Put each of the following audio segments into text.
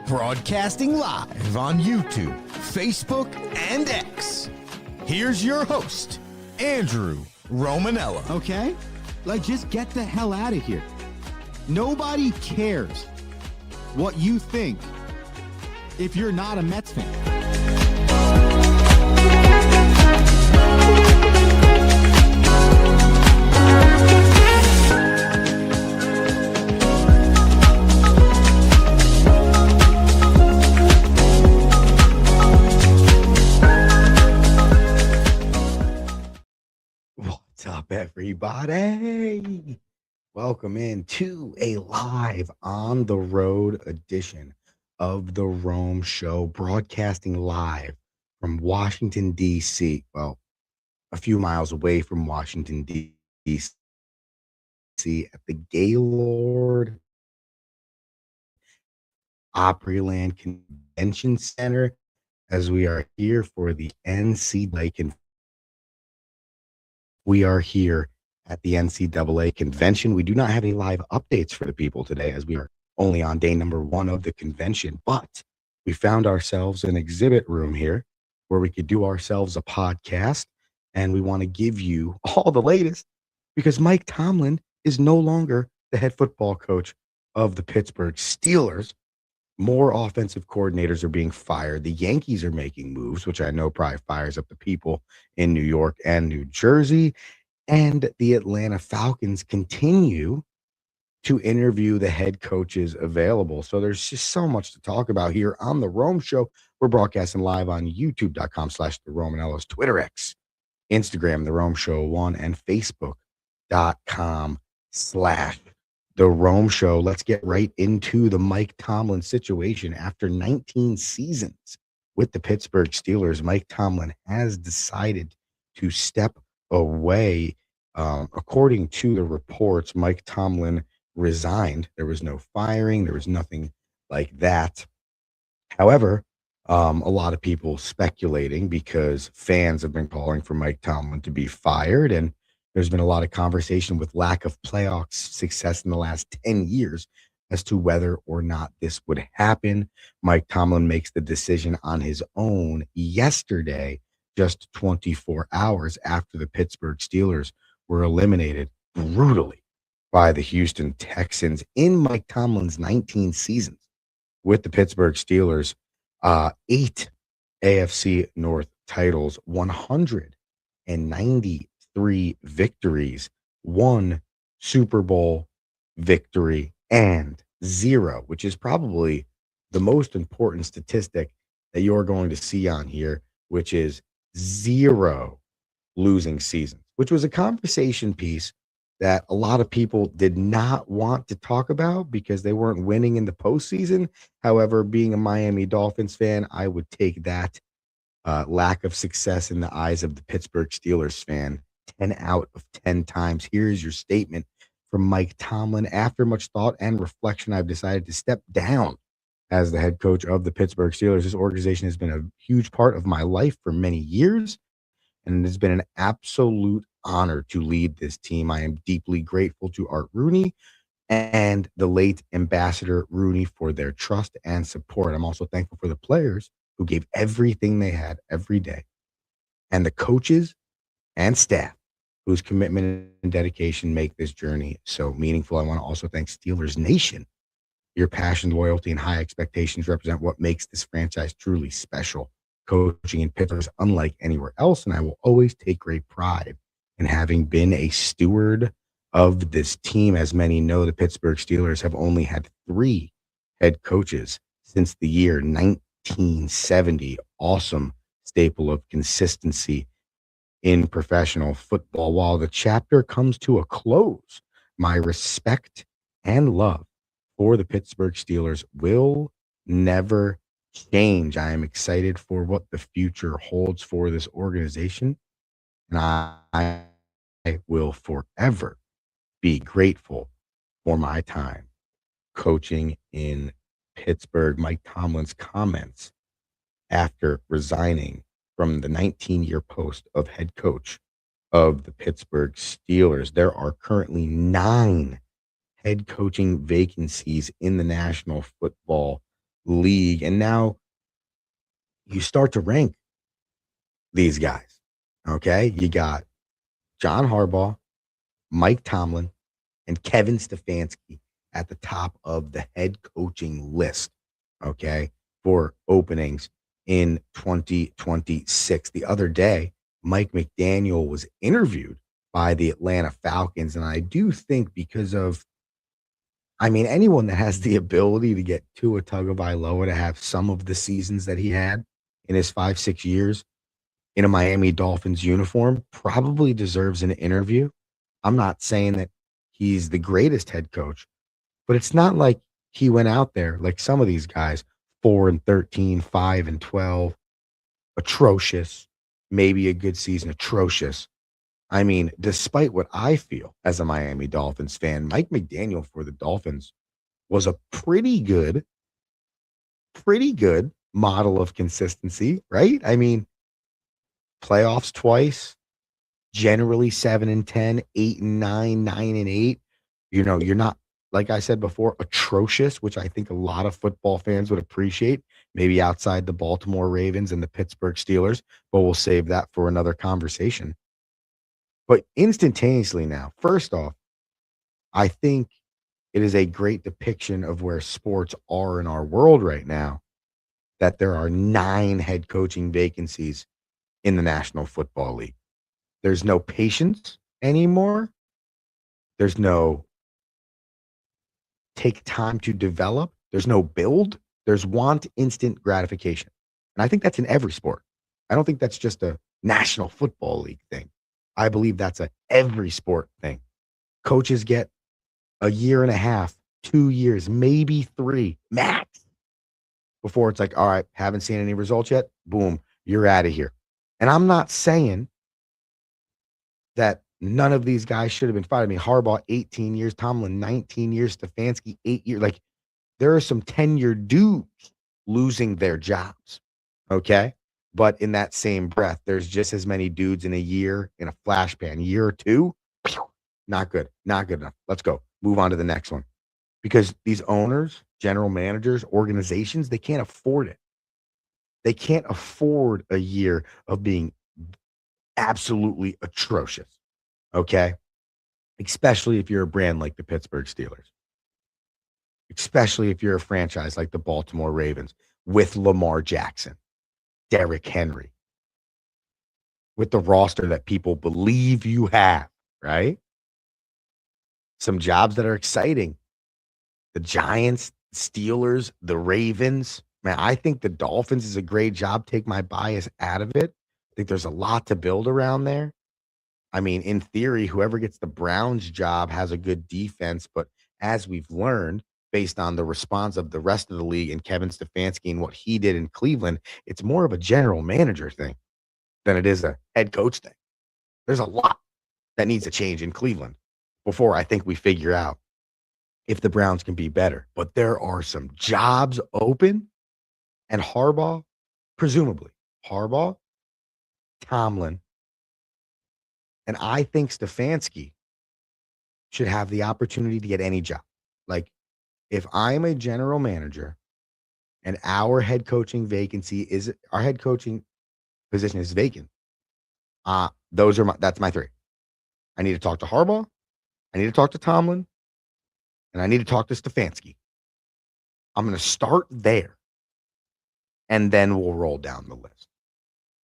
Broadcasting live on YouTube, Facebook, and X. Here's your host, Andrew Romanella. Okay? Like, just get the hell out of here. Nobody cares what you think if you're not a Mets fan. What's up, everybody? Welcome in to a live on the road edition of the Rome Show, broadcasting live from Washington, D.C. Well, a few miles away from Washington, D.C. at the Gaylord Opryland Convention Center, as we are here for the NCAA Convention. We are here at the NCAA Convention. We do not have any live updates for the people today, as we are only on day number 1 of the convention, but we found ourselves an exhibit room here where we could do ourselves a podcast, and we want to give you all the latest because Mike Tomlin is no longer the head football coach of the Pittsburgh Steelers. More offensive coordinators are being fired. The Yankees are making moves, which I know probably fires up the people in New York and New Jersey. And the Atlanta Falcons continue to interview the head coaches available. So there's just so much to talk about here on The Rome Show. We're broadcasting live on youtube.com/The Romanellas, Twitter X, Instagram, The Rome Show 1, and Facebook.com/The Rome Show. Let's get right into the Mike Tomlin situation. After 19 seasons with the Pittsburgh Steelers, Mike Tomlin has decided to step away. According to the reports, Mike Tomlin resigned. There was no firing. There was nothing like that. However, a lot of people speculating because fans have been calling for Mike Tomlin to be fired, and there's been a lot of conversation with lack of playoff success in the last 10 years as to whether or not this would happen. Mike Tomlin makes the decision on his own yesterday, just 24 hours after the Pittsburgh Steelers were eliminated brutally by the Houston Texans. In Mike Tomlin's 19 seasons with the Pittsburgh Steelers, 8 AFC North titles, 193 victories, 1 Super Bowl victory, and 0, which is probably the most important statistic that you're going to see on here, which is 0 losing seasons, which was a conversation piece that a lot of people did not want to talk about because they weren't winning in the postseason. However, being a Miami Dolphins fan, I would take that lack of success in the eyes of the Pittsburgh Steelers fan 10 out of 10 times. Here's your statement from Mike Tomlin. After much thought and reflection, I've decided to step down as the head coach of the Pittsburgh Steelers. This organization has been a huge part of my life for many years, and it has been an absolute honor to lead this team. I am deeply grateful to Art Rooney and the late Ambassador Rooney for their trust and support. I'm also thankful for the players who gave everything they had every day, and the coaches and staff whose commitment and dedication make this journey so meaningful. I want to also thank Steelers Nation. Your passion, loyalty, and high expectations represent what makes this franchise truly special. Coaching in Pittsburgh is unlike anywhere else, and I will always take great pride in having been a steward of this team. As many know, the Pittsburgh Steelers have only had 3 head coaches since the year 1970. Awesome staple of consistency in professional football. While the chapter comes to a close, my respect and love for the Pittsburgh Steelers will never change. I am excited for what the future holds for this organization, and I will forever be grateful for my time coaching in Pittsburgh. Mike Tomlin's comments after resigning from the 19-year post of head coach of the Pittsburgh Steelers. There are currently 9 head coaching vacancies in the National Football league. And now you start to rank these guys. Okay. You got John Harbaugh, Mike Tomlin, and Kevin Stefanski at the top of the head coaching list. Okay. For openings in 2026. The other day, Mike McDaniel was interviewed by the Atlanta Falcons. And I do think because of, anyone that has the ability to get Tua Tagovailoa to have some of the seasons that he had in his 5-6 years in a Miami Dolphins uniform probably deserves an interview. I'm not saying that he's the greatest head coach, but it's not like he went out there like some of these guys, 4-13, 5-12, atrocious, maybe a good season, atrocious. Despite what I feel as a Miami Dolphins fan, Mike McDaniel for the Dolphins was a pretty good model of consistency, right? Playoffs twice, generally 7-10, 8-9, 9-8. You're not, like I said before, atrocious, which I think a lot of football fans would appreciate, maybe outside the Baltimore Ravens and the Pittsburgh Steelers, but we'll save that for another conversation. But instantaneously now, first off, I think it is a great depiction of where sports are in our world right now, that there are 9 head coaching vacancies in the National Football League. There's no patience anymore. There's no take time to develop. There's no build. There's want instant gratification. And I think that's in every sport. I don't think that's just a National Football League thing. I believe that's a every sport thing. Coaches get a year and a half, 2 years, maybe 3 max before it's like, all right, haven't seen any results yet. Boom, you're out of here. And I'm not saying that none of these guys should have been fired. Harbaugh, 18 years, Tomlin, 19 years, Stefanski, 8 years. Like, there are some tenured dudes losing their jobs. Okay. But in that same breath, there's just as many dudes in a year, in a flash pan, year or two. Not good. Not good enough. Let's go. Move on to the next one. Because these owners, general managers, organizations, they can't afford it. They can't afford a year of being absolutely atrocious. Okay. Especially if you're a brand like the Pittsburgh Steelers. Especially if you're a franchise like the Baltimore Ravens with Lamar Jackson, Derrick Henry, with the roster that people believe you have, right? Some jobs that are exciting. The Giants, Steelers, the Ravens. Man, I think the Dolphins is a great job. Take my bias out of it. I think there's a lot to build around there. In theory, whoever gets the Browns job has a good defense, but as we've learned, based on the response of the rest of the league and Kevin Stefanski and what he did in Cleveland, it's more of a general manager thing than it is a head coach thing. There's a lot that needs to change in Cleveland before I think we figure out if the Browns can be better. But there are some jobs open, and Harbaugh, presumably, Tomlin, and I think Stefanski should have the opportunity to get any job. Like, if I'm a general manager and our head coaching position is vacant, that's my 3. I need to talk to Harbaugh, I need to talk to Tomlin, and I need to talk to Stefanski. I'm going to start there, and then we'll roll down the list.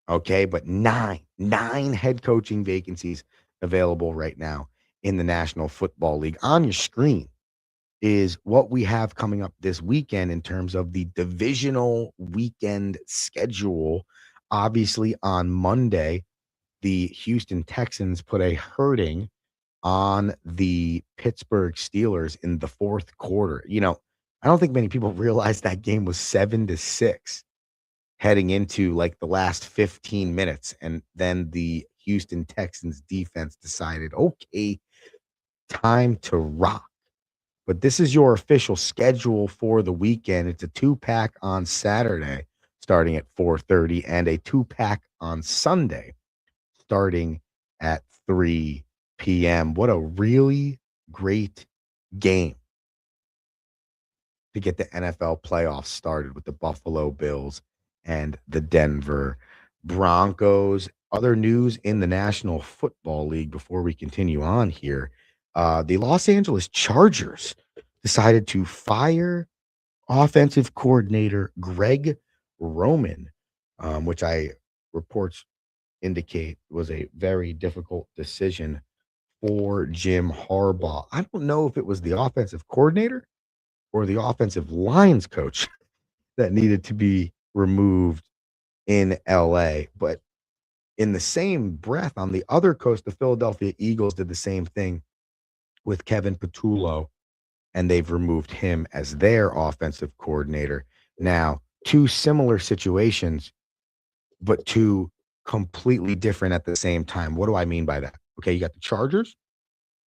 Okay, but 9 head coaching vacancies available right now in the National Football League. On your screen is what we have coming up this weekend in terms of the divisional weekend schedule. Obviously, on Monday, the Houston Texans put a hurting on the Pittsburgh Steelers in the fourth quarter. I don't think many people realize that game was 7-6 heading into like the last 15 minutes. And then the Houston Texans defense decided, okay, time to rock. But this is your official schedule for the weekend. It's a 2-pack on Saturday starting at 4:30 and a 2-pack on Sunday starting at 3 p.m. What a really great game to get the NFL playoffs started with the Buffalo Bills and the Denver Broncos. Other news in the National Football League before we continue on here. The Los Angeles Chargers decided to fire offensive coordinator Greg Roman, which reports indicate was a very difficult decision for Jim Harbaugh. I don't know if it was the offensive coordinator or the offensive lines coach that needed to be removed in LA, but in the same breath, on the other coast, the Philadelphia Eagles did the same thing with Kevin Patullo, and they've removed him as their offensive coordinator. Now, two similar situations, but two completely different at the same time. What do I mean by that? Okay, you got the Chargers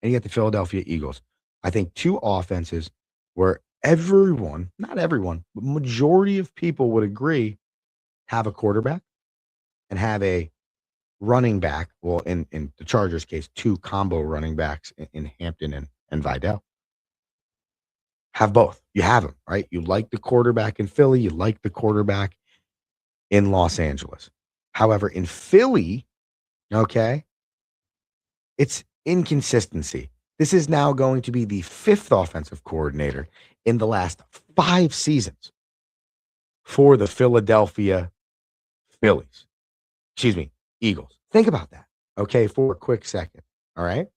and you got the Philadelphia Eagles. I think two offenses where everyone, not everyone, but majority of people would agree have a quarterback and have a running back. Well, in the Chargers case, two combo running backs in Hampton and Vidal. Have both. You have them, right? You like the quarterback in Philly. You like the quarterback in Los Angeles. However, in Philly, okay, it's inconsistency. This is now going to be the fifth offensive coordinator in the last 5 seasons for the Philadelphia Phillies. Excuse me, Eagles. Think about that, okay, for a quick second, all right?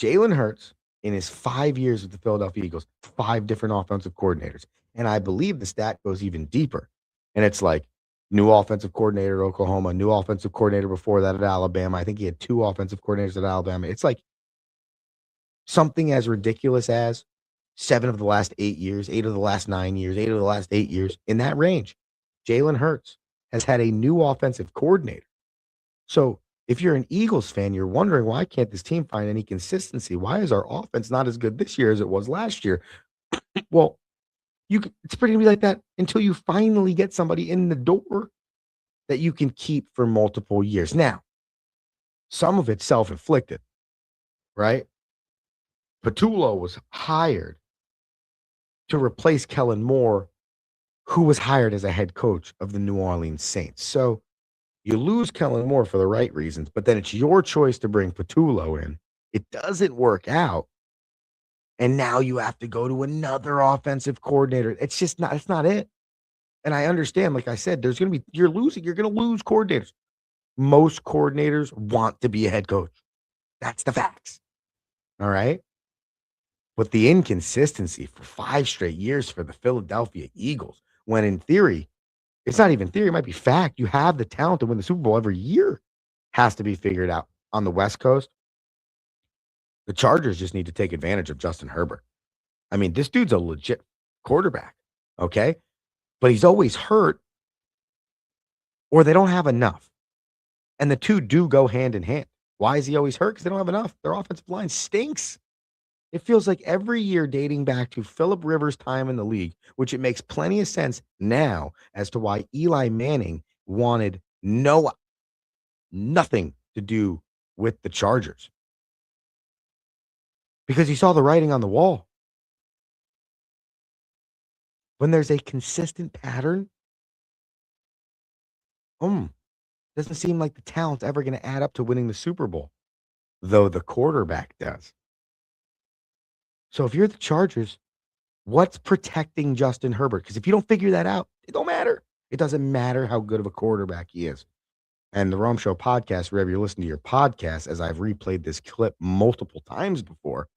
Jalen Hurts, in his 5 years with the Philadelphia Eagles, 5 different offensive coordinators. And I believe the stat goes even deeper. And it's like new offensive coordinator at Oklahoma, new offensive coordinator before that at Alabama. I think he had 2 offensive coordinators at Alabama. It's like something as ridiculous as 7 of the last 8 years, 8 of the last 9 years, 8 of the last 8 years, in that range. Jalen Hurts has had a new offensive coordinator. So if you're an Eagles fan, you're wondering, why can't this team find any consistency? Why is our offense not as good this year as it was last year? Well, it's pretty gonna be like that until you finally get somebody in the door that you can keep for multiple years. Now, some of it's self-inflicted, right? Patullo was hired to replace Kellen Moore, who was hired as a head coach of the New Orleans Saints. So you lose Kellen Moore for the right reasons, but then it's your choice to bring Patullo in. It doesn't work out. And now you have to go to another offensive coordinator. It's not it. And I understand, like I said, you're going to lose coordinators. Most coordinators want to be a head coach. That's the facts. All right. But the inconsistency for 5 straight years for the Philadelphia Eagles, when in theory, it's not even theory, it might be fact. You have the talent to win the Super Bowl every year, has to be figured out. On the West Coast, the Chargers just need to take advantage of Justin Herbert. I mean, this dude's a legit quarterback, okay? But he's always hurt, or they don't have enough. And the two do go hand in hand. Why is he always hurt? Because they don't have enough. Their offensive line stinks. It feels like every year dating back to Phillip Rivers' time in the league, which it makes plenty of sense now as to why Eli Manning wanted nothing to do with the Chargers. Because he saw the writing on the wall. When there's a consistent pattern, doesn't seem like the talent's ever going to add up to winning the Super Bowl, though the quarterback does. So if you're the Chargers, what's protecting Justin Herbert? Because if you don't figure that out, it don't matter. It doesn't matter how good of a quarterback he is. And the Rome Show podcast, wherever you listen to your podcast, as I've replayed this clip multiple times before,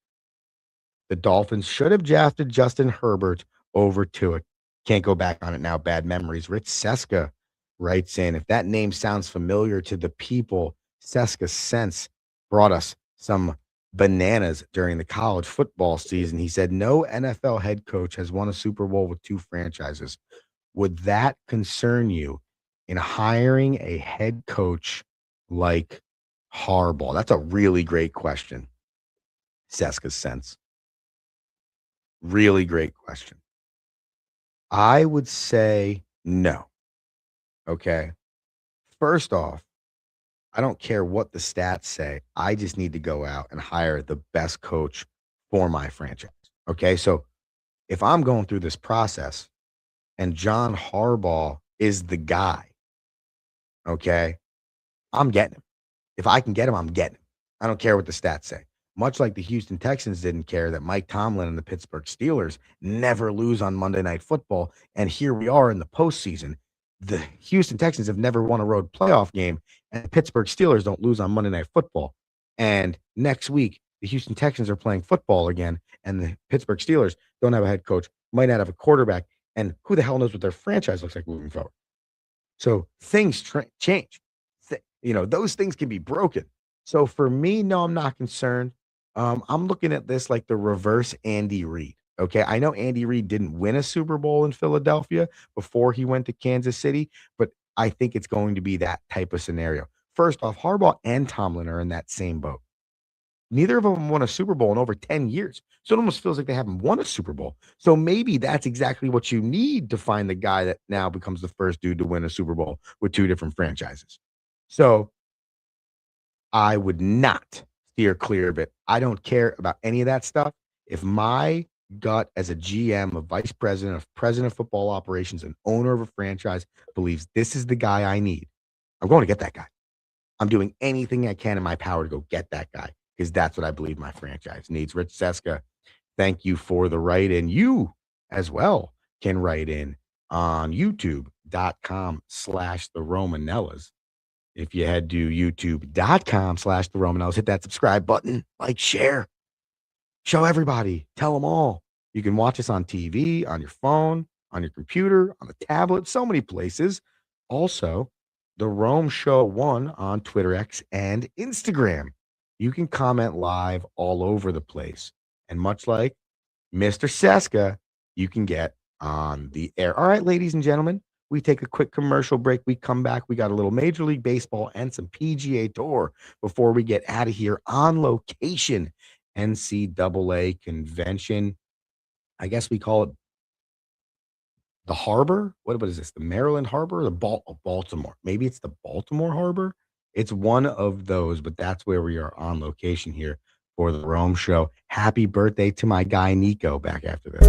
the Dolphins should have drafted Justin Herbert over Tua. Can't go back on it now. Bad memories. Rich Seska writes in, if that name sounds familiar to the people, Seska Sense brought us some bananas during the college football season. He said, no NFL head coach has won a Super Bowl with 2 franchises. Would that concern you in hiring a head coach like Harbaugh? That's a really great question, Seska Sense. Really great question. I would say no. Okay. First off, I don't care what the stats say. I just need to go out and hire the best coach for my franchise. Okay. So if I'm going through this process and John Harbaugh is the guy, okay, I'm getting him. If I can get him, I'm getting him. I don't care what the stats say. Much like the Houston Texans didn't care that Mike Tomlin and the Pittsburgh Steelers never lose on Monday Night Football. And here we are in the postseason. The Houston Texans have never won a road playoff game, and the Pittsburgh Steelers don't lose on Monday Night Football. And next week, the Houston Texans are playing football again, and the Pittsburgh Steelers don't have a head coach, might not have a quarterback, and who the hell knows what their franchise looks like moving forward. So things change. Those things can be broken. So for me, no, I'm not concerned. I'm looking at this like the reverse Andy Reid. Okay. I know Andy Reid didn't win a Super Bowl in Philadelphia before he went to Kansas City, but I think it's going to be that type of scenario. First off, Harbaugh and Tomlin are in that same boat. Neither of them won a Super Bowl in over 10 years. So it almost feels like they haven't won a Super Bowl. So maybe that's exactly what you need to find the guy that now becomes the first dude to win a Super Bowl with two different franchises. So I would not steer clear of it. I don't care about any of that stuff. If my gut as a GM, a vice president, a president of football operations, an owner of a franchise believes this is the guy I need, I'm going to get that guy. I'm doing anything I can in my power to go get that guy because that's what I believe my franchise needs. Rich Seska, thank you for the write-in. You as well can write in on youtube.com/the Romanellas. If you head to youtube.com/the Romanellas, hit that subscribe button, like, share, show everybody, tell them all. You can watch us on TV, on your phone, on your computer, on the tablet, so many places. Also, the Rome Show 1 on Twitter, X, and Instagram. You can comment live all over the place. And much like Mr. Seska, you can get on the air. All right, ladies and gentlemen, we take a quick commercial break. We come back. We got a little Major League Baseball and some PGA Tour before we get out of here on location. NCAA convention. I guess we call it the Harbor. What is this? The Maryland Harbor or the Baltimore? Maybe it's the Baltimore Harbor. It's one of those, but that's where we are on location here for the Rome Show. Happy birthday to my guy Nico. Back after this.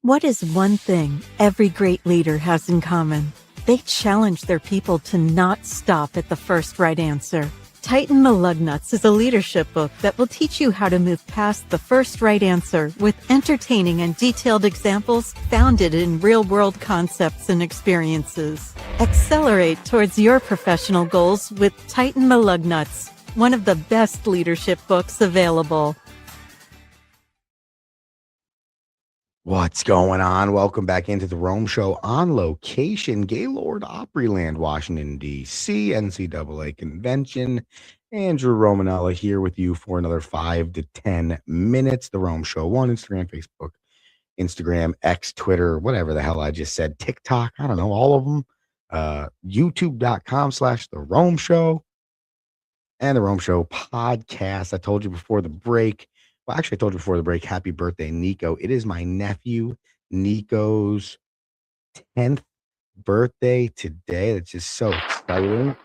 What is one thing every great leader has in common? They challenge their people to not stop at the first right answer. Tighten Malugnuts is a leadership book that will teach you how to move past the first right answer with entertaining and detailed examples founded in real-world concepts and experiences. Accelerate towards your professional goals with Tighten Malugnuts, one of the best leadership books available. What's going on? Welcome back into the Rome Show on location, Gaylord Opryland, Washington, D.C., NCAA convention. Andrew Romanella here with you for another 5 to 10 minutes. The Rome Show 1, Instagram, Facebook, Instagram, X, Twitter, whatever the hell I just said, TikTok, I don't know, all of them. YouTube.com/the Rome Show and the Rome Show podcast. I told you before the break. Well, actually, I told you before the break, happy birthday, Nico. It is my nephew, Nico's 10th birthday today. That's just so exciting.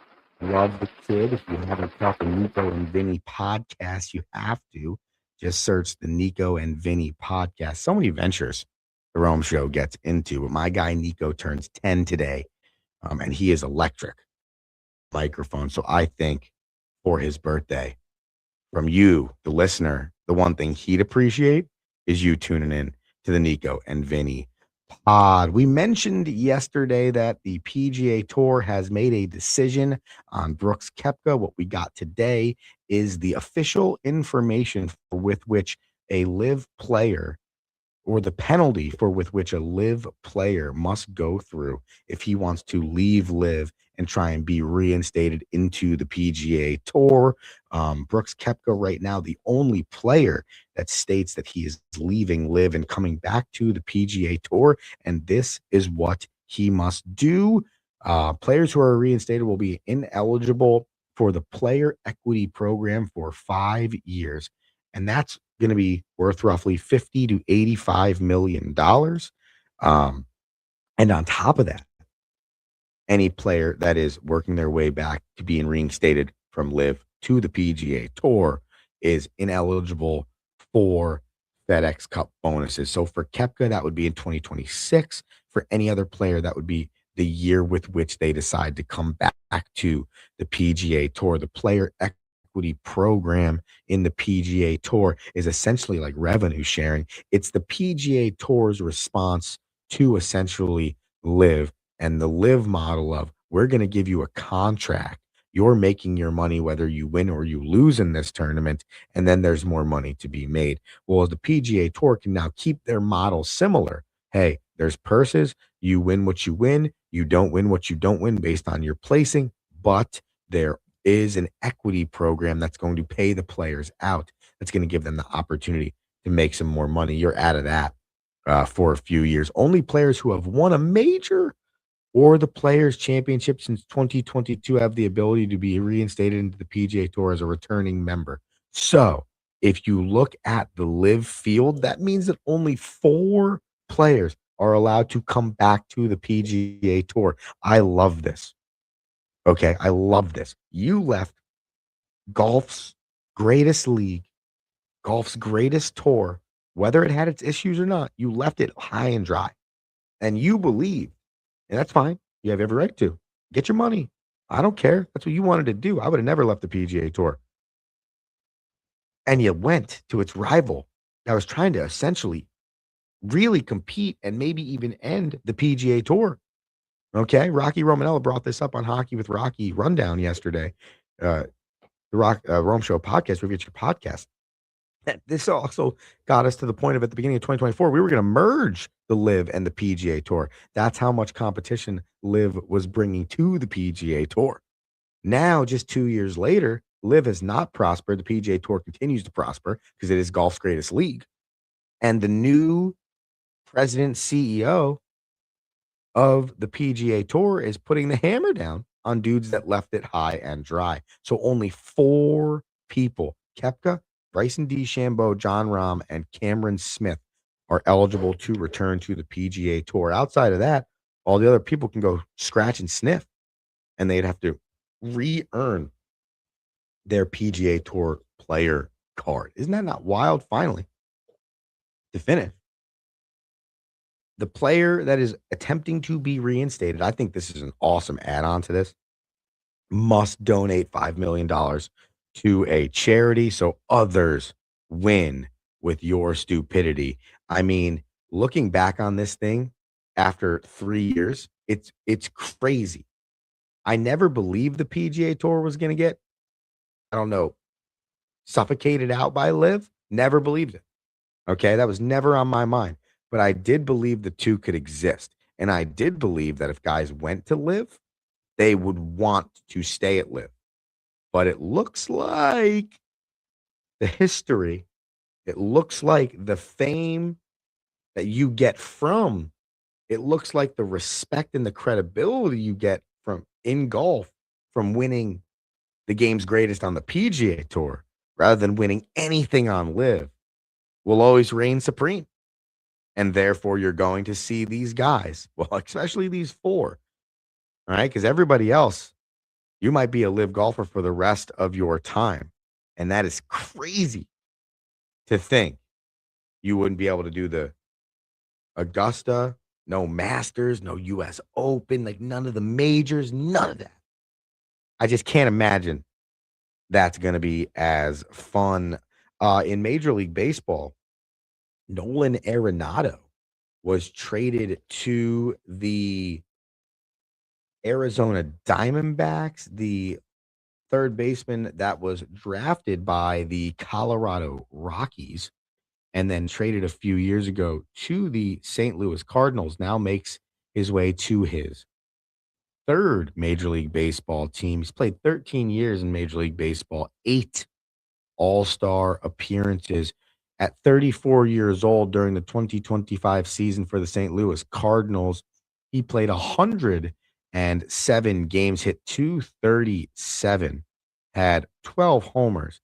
Love the kid. If you haven't caught the Nico and Vinny podcast, you have to. Just search the Nico and Vinny podcast. So many ventures the Rome Show gets into. But my guy, Nico, turns 10 today, and he is electric microphone. So I think for his birthday, from you, the listener, the one thing he'd appreciate is you tuning in to the Nico and Vinny pod. We mentioned yesterday that the PGA Tour has made a decision on Brooks Koepka. What we got today is the official information with which a live player, or the penalty with which a live player must go through if he wants to leave live and try and be reinstated into the PGA Tour. Brooks Koepka right now, the only player that states that he is leaving live and coming back to the PGA Tour. And this is what he must do. Players who are reinstated will be ineligible for the player equity program for 5 years. And that's going to be worth roughly $50 to $85 million. And on top of that, any player that is working their way back to being reinstated from LIV to the PGA Tour is ineligible for FedEx Cup bonuses. So for Koepka, that would be in 2026. For any other player, that would be the year with which they decide to come back to the PGA Tour. The player equity program in the PGA Tour is essentially like revenue sharing. It's the PGA Tour's response to essentially LIV, and the LIV model of, we're going to give you a contract. You're making your money whether you win or you lose in this tournament, and then there's more money to be made. Well, the PGA Tour can now keep their model similar. Hey, there's purses. You win what you win. You don't win what you don't win based on your placing, but there is an equity program that's going to pay the players out. That's going to give them the opportunity to make some more money. You're out of that for a few years. Only players who have won a major or the Players' Championship since 2022 have the ability to be reinstated into the PGA Tour as a returning member. So if you look at the LIV field, that means that only 4 players are allowed to come back to the PGA Tour. I love this. Okay, I love this. You left golf's greatest league, golf's greatest tour, whether it had its issues or not, you left it high and dry. And you believe, and that's fine. You have every right to get your money. I don't care. That's what you wanted to do. I would have never left the PGA Tour. And you went to its rival that was trying to essentially really compete and maybe even end the PGA Tour. Okay. Rocky Romanella brought this up on Hockey with Rocky Rundown yesterday. The Rome Show podcast, review your podcast. This also got us to the point of, at the beginning of 2024, we were going to merge the LIV and the PGA Tour. That's how much competition LIV was bringing to the PGA Tour. Now, just 2 years later, LIV has not prospered. The PGA Tour continues to prosper because it is golf's greatest league. And the new president, CEO of the PGA Tour is putting the hammer down on dudes that left it high and dry. So only 4 people, Koepka, Bryson DeChambeau, Jon Rahm, and Cameron Smith, are eligible to return to the PGA Tour. Outside of that, all the other people can go scratch and sniff, and they'd have to re-earn their PGA Tour player card. Isn't that not wild? Finally, to finish, the player that is attempting to be reinstated, I think this is an awesome add-on to this, must donate $5 million to a charity so others win with your stupidity. I mean, looking back on this thing after 3 years, it's crazy. I never believed the PGA Tour was going to get, I don't know, suffocated out by LIV. Never believed it. Okay, that was never on my mind. But I did believe the two could exist. And I did believe that if guys went to LIV, they would want to stay at LIV. But it looks like the history, it looks like the fame that you get from, it looks like the respect and the credibility you get from in golf from winning the game's greatest on the PGA Tour rather than winning anything on LIV will always reign supreme. And therefore, you're going to see these guys, well, especially these 4, all right? Because everybody else, you might be a LIV golfer for the rest of your time. And that is crazy to think you wouldn't be able to do the Augusta, no Masters, no US Open, like none of the majors, none of that. I just can't imagine that's going to be as fun. In Major League Baseball, Nolan Arenado was traded to the Arizona Diamondbacks, the third baseman that was drafted by the Colorado Rockies and then traded a few years ago to the St. Louis Cardinals, now makes his way to his 3rd Major League Baseball team. He's played 13 years in Major League Baseball, 8 All-Star appearances. At 34 years old during the 2025 season for the St. Louis Cardinals, he played 100 and 7 games, hit 237, had 12 homers,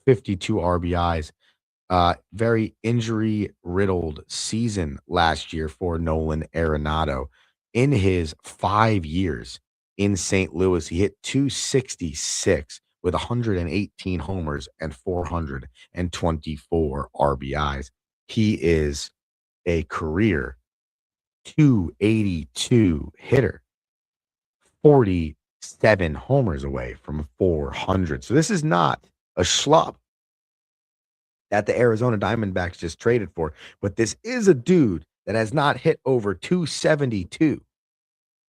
52 RBIs. Very injury riddled season last year for Nolan Arenado. In his 5 years in St. Louis, he hit 266 with 118 homers and 424 RBIs. He is a career 282 hitter, 47 homers away from 400. So this is not a schlub that the Arizona Diamondbacks just traded for, but this is a dude that has not hit over 272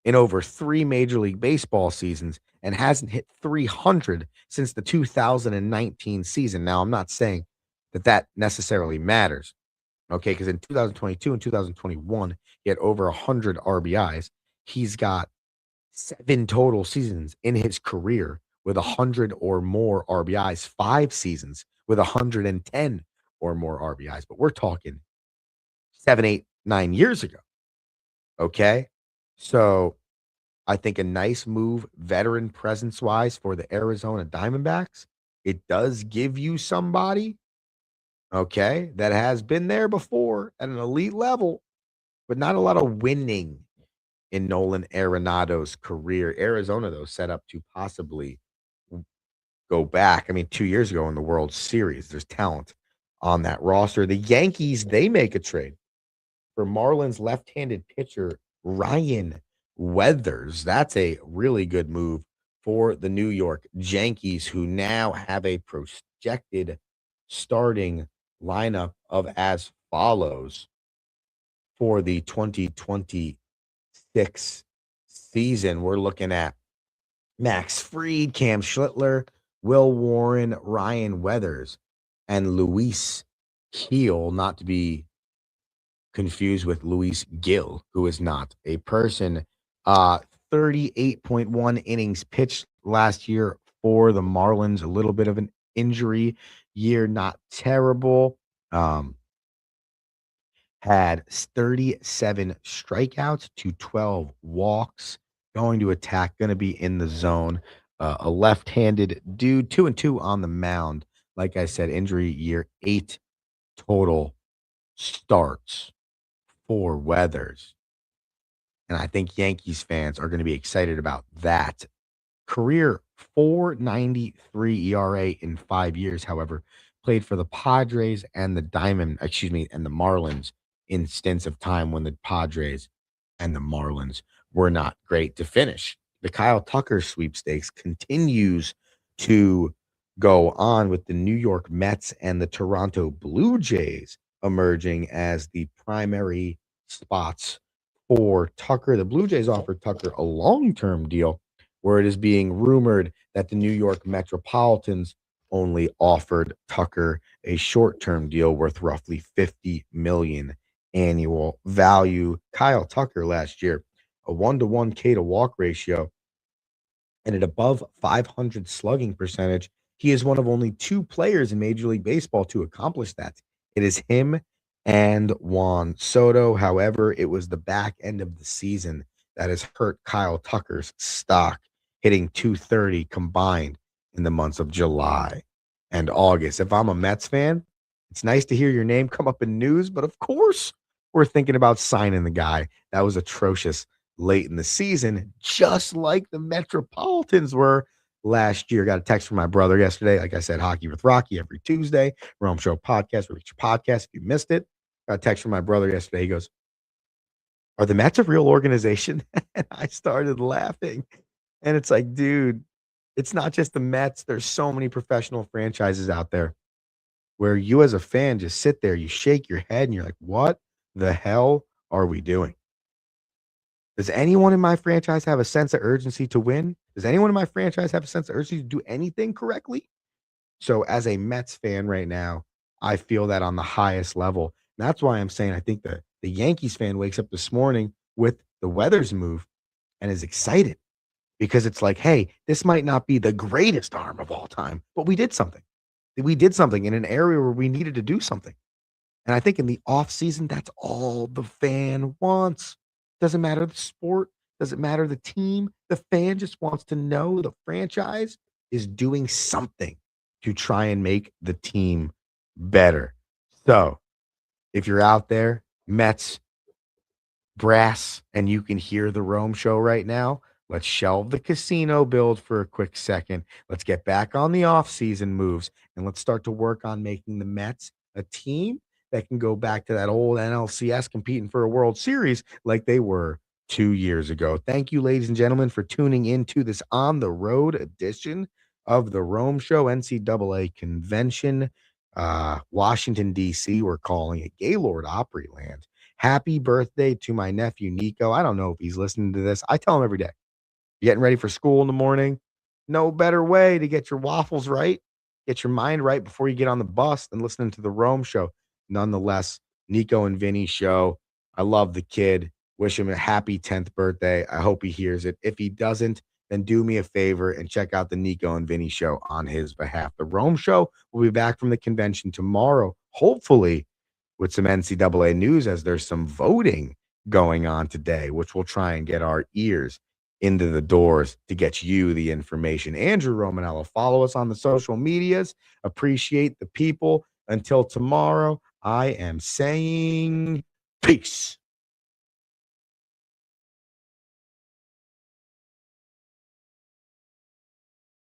in over 3 Major League Baseball seasons and hasn't hit 300 since the 2019 season. Now, I'm not saying that that necessarily matters, okay, because in 2022 and 2021, he had over 100 RBIs. He's got 7 total seasons in his career with 100 or more RBIs, 5 seasons with 110 or more RBIs. But we're talking 7, 8, 9 years ago. Okay. So I think a nice move, veteran presence wise, for the Arizona Diamondbacks. It does give you somebody, okay, that has been there before at an elite level, but not a lot of winning in Nolan Arenado's career. Arizona, though, set up to possibly go back. I mean, 2 years ago in the World Series, there's talent on that roster. The Yankees, they make a trade for Marlins left-handed pitcher Ryan Weathers. That's a really good move for the New York Yankees, who now have a projected starting lineup of as follows for the 2026 season. We're looking at Max Fried, Cam Schlittler, Will Warren, Ryan Weathers, and Luis Gil, not to be confused with Luis Gil, who is not a person. 38.1 innings pitched last year for the Marlins. A little bit of an injury year, not terrible. Had 37 strikeouts to 12 walks. Going to attack, going to be in the zone. A left-handed dude, 2-2 on the mound. Like I said, injury year, 8 total starts for Weathers. And I think Yankees fans are going to be excited about that. Career 4.93 ERA in 5 years, however, played for the Padres and the and the Marlins in stints of time when the Padres and the Marlins were not great to finish. The Kyle Tucker sweepstakes continues to go on, with the New York Mets and the Toronto Blue Jays emerging as the primary spots for Tucker. The Blue Jays offered Tucker a long-term deal, where it is being rumored that the New York Metropolitans only offered Tucker a short-term deal worth roughly $50 million annual value. Kyle Tucker last year, a 1-to-1 K to walk ratio and an above 500 slugging percentage. He is one of only 2 players in Major League Baseball to accomplish that. It is him and Juan Soto. However, it was the back end of the season that has hurt Kyle Tucker's stock, hitting 230 combined in the months of July and August. If I'm a Mets fan, it's nice to hear your name come up in news, but of course, we're thinking about signing the guy that was atrocious late in the season, just like the Metropolitans were last year. Got a text from my brother yesterday. Like I said, Hockey with Rocky every Tuesday, Rome Show podcast, where you get your podcast if you missed it. Got a text from my brother yesterday. He goes, "Are the Mets a real organization?" And I started laughing. And it's like, dude, it's not just the Mets. There's so many professional franchises out there where you as a fan just sit there, you shake your head, and you're like, what the hell are we doing? Does anyone in my franchise have a sense of urgency to win? Does anyone in my franchise have a sense of urgency to do anything correctly? So as a Mets fan right now, I feel that on the highest level. And that's why I'm saying I think the Yankees fan wakes up this morning with the Weathers move and is excited, because it's like, hey, this might not be the greatest arm of all time, but we did something. We did something in an area where we needed to do something. And I think in the offseason, that's all the fan wants. Doesn't matter the sport, Doesn't matter the team. The fan just wants to know the franchise is doing something to try and make the team better. So if you're out there, Mets brass, and you can hear the Rome show right now, let's shelve the casino build for a quick second. Let's get back on the offseason moves, and let's start to work on making the Mets a team that can go back to that old NLCS competing for a World Series like they were 2 years ago. Thank you, ladies and gentlemen, for tuning into this on the road edition of the Rome Show, NCAA convention, Washington, D.C. We're calling it Gaylord Opryland. Happy birthday to my nephew, Nico. I don't know if he's listening to this. I tell him every day, you're getting ready for school in the morning. No better way to get your waffles right, get your mind right before you get on the bus than listening to the Rome show. Nonetheless, Nico and Vinny show. I love the kid. Wish him a happy 10th birthday. I hope he hears it. If he doesn't, then do me a favor and check out the Nico and Vinny show on his behalf. The Rome show will be back from the convention tomorrow, hopefully with some NCAA news, as there's some voting going on today, which will try and get our ears into the doors to get you the information. Andrew Romanella, follow us on the social medias. Appreciate the people. Until tomorrow, I am saying peace.